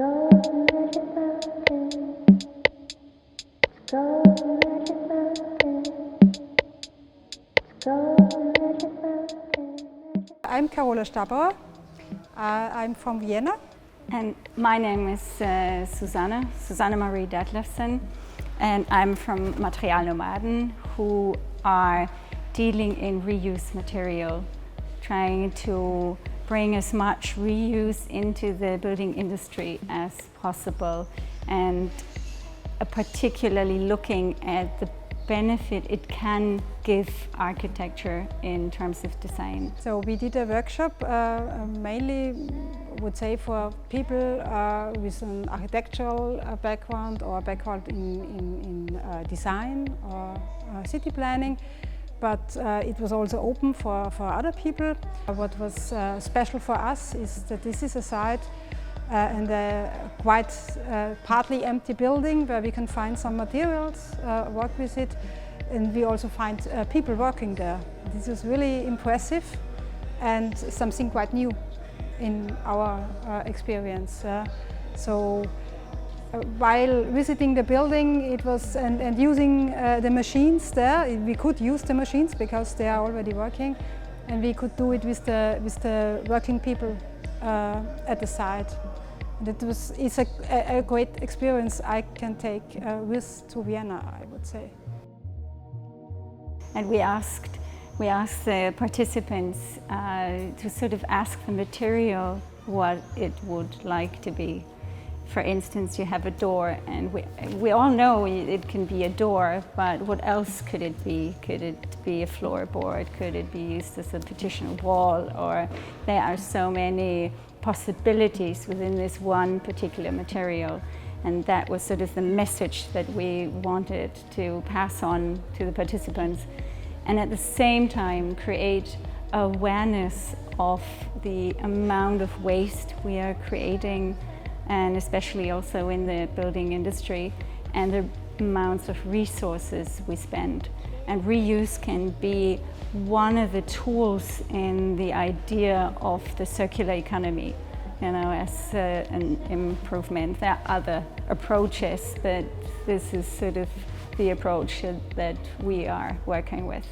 I'm Carola Stabauer. I'm from Vienna. And my name is Susanne Marie Detlefsen, and I'm from Materialnomaden, who are dealing in reuse material, trying to bring as much reuse into the building industry as possible, and particularly looking at the benefit it can give architecture in terms of design. So we did a workshop mainly, I would say, for people with an architectural background or background in design or city planning, but it was also open for other people. What was special for us is that this is a site and a quite partly empty building where we can find some materials, work with it, and we also find people working there. This is really impressive and something quite new in our experience. So while visiting the building, it was and using the machines there, we could use the machines because they are already working, and we could do it with the working people at the site. It's a great experience I can take with to Vienna, I would say. And we asked the participants to sort of ask the material what it would like to be. For instance, you have a door, and we all know it can be a door, but what else could it be? Could it be a floorboard? Could it be used as a partition wall? Or there are so many possibilities within this one particular material. And that was sort of the message that we wanted to pass on to the participants. And at the same time, create awareness of the amount of waste we are creating, and especially also in the building industry, and the amounts of resources we spend. And reuse can be one of the tools in the idea of the circular economy, you know, as an improvement. There are other approaches, but this is sort of the approach that we are working with.